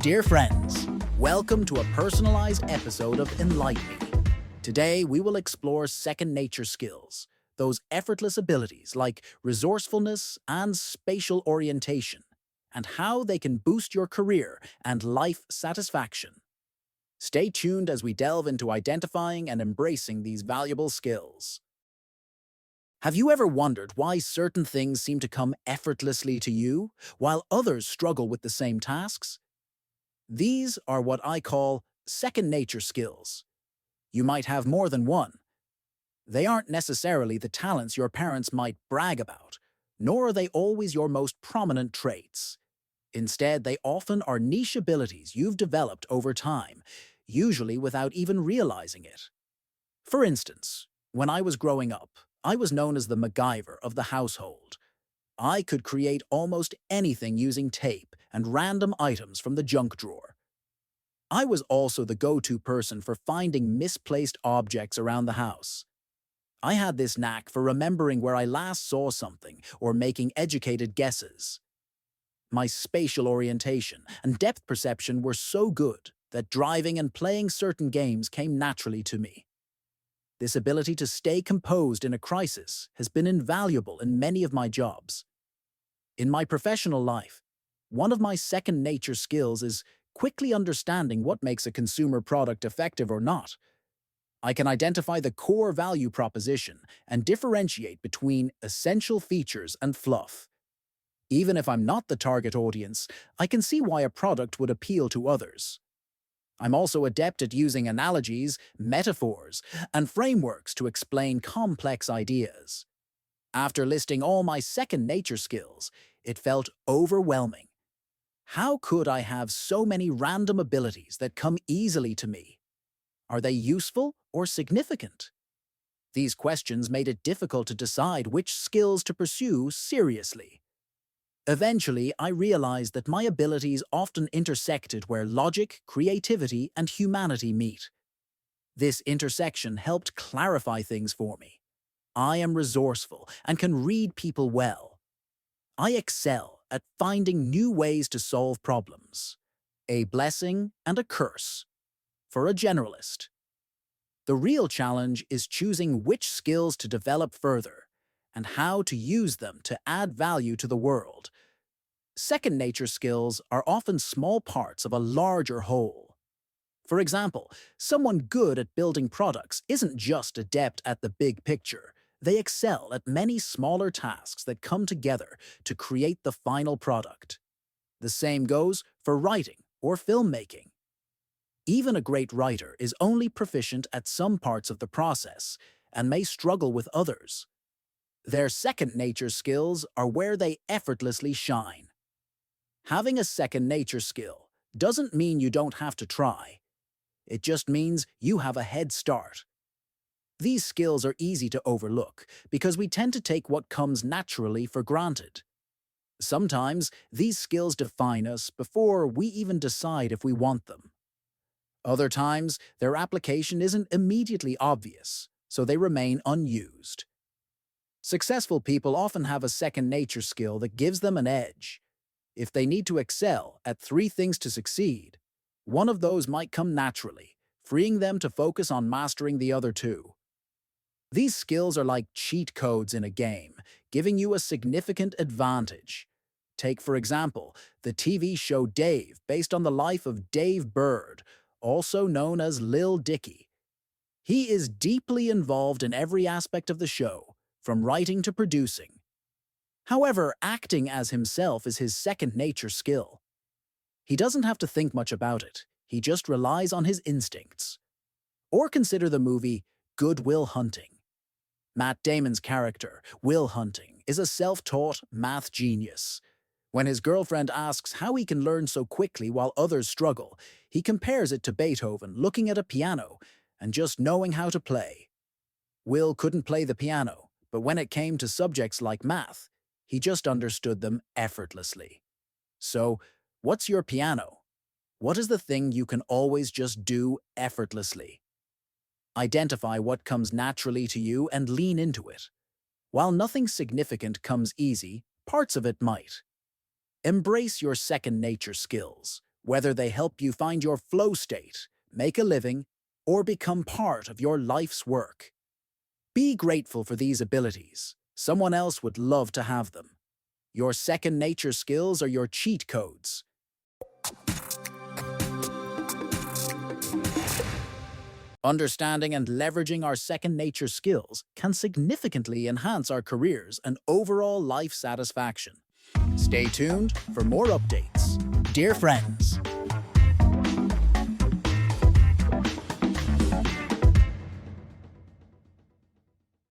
Dear friends, welcome to a personalized episode of Enlighten Me. Today, we will explore second nature skills, those effortless abilities like resourcefulness and spatial orientation, and how they can boost your career and life satisfaction. Stay tuned as we delve into identifying and embracing these valuable skills. Have you ever wondered why certain things seem to come effortlessly to you, while others struggle with the same tasks? These are what I call second nature skills. You might have more than one. They aren't necessarily the talents your parents might brag about, nor are they always your most prominent traits. Instead, they often are niche abilities you've developed over time, usually without even realizing it. For instance, when I was growing up, I was known as the MacGyver of the household. I could create almost anything using tape and random items from the junk drawer. I was also the go-to person for finding misplaced objects around the house. I had this knack for remembering where I last saw something or making educated guesses. My spatial orientation and depth perception were so good that driving and playing certain games came naturally to me. This ability to stay composed in a crisis has been invaluable in many of my jobs. In my professional life, one of my second nature skills is quickly understanding what makes a consumer product effective or not. I can identify the core value proposition and differentiate between essential features and fluff. Even if I'm not the target audience, I can see why a product would appeal to others. I'm also adept at using analogies, metaphors, and frameworks to explain complex ideas. After listing all my second nature skills, it felt overwhelming. How could I have so many random abilities that come easily to me? Are they useful or significant? These questions made it difficult to decide which skills to pursue seriously. Eventually, I realized that my abilities often intersected where logic, creativity, and humanity meet. This intersection helped clarify things for me. I am resourceful and can read people well. I excel at finding new ways to solve problems. A blessing and a curse for a generalist. The real challenge is choosing which skills to develop further and how to use them to add value to the world. Second nature skills are often small parts of a larger whole. For example, someone good at building products isn't just adept at the big picture. They excel at many smaller tasks that come together to create the final product. The same goes for writing or filmmaking. Even a great writer is only proficient at some parts of the process and may struggle with others. Their second nature skills are where they effortlessly shine. Having a second nature skill doesn't mean you don't have to try. It just means you have a head start. These skills are easy to overlook because we tend to take what comes naturally for granted. Sometimes these skills define us before we even decide if we want them. Other times, their application isn't immediately obvious, so they remain unused. Successful people often have a second nature skill that gives them an edge. If they need to excel at 3 things to succeed, one of those might come naturally, freeing them to focus on mastering the other 2. These skills are like cheat codes in a game, giving you a significant advantage. Take, for example, the TV show Dave, based on the life of Dave Bird, also known as Lil Dicky. He is deeply involved in every aspect of the show, from writing to producing. However, acting as himself is his second nature skill. He doesn't have to think much about it. He just relies on his instincts. Or consider the movie Good Will Hunting. Matt Damon's character, Will Hunting, is a self-taught math genius. When his girlfriend asks how he can learn so quickly while others struggle, he compares it to Beethoven looking at a piano and just knowing how to play. Will couldn't play the piano, but when it came to subjects like math, he just understood them effortlessly. So, what's your piano? What is the thing you can always just do effortlessly? Identify what comes naturally to you and lean into it. While nothing significant comes easy, parts of it might. Embrace your second nature skills, whether they help you find your flow state, make a living, or become part of your life's work. Be grateful for these abilities. Someone else would love to have them. Your second nature skills are your cheat codes. Understanding and leveraging our second nature skills can significantly enhance our careers and overall life satisfaction. Stay tuned for more updates. Dear friends,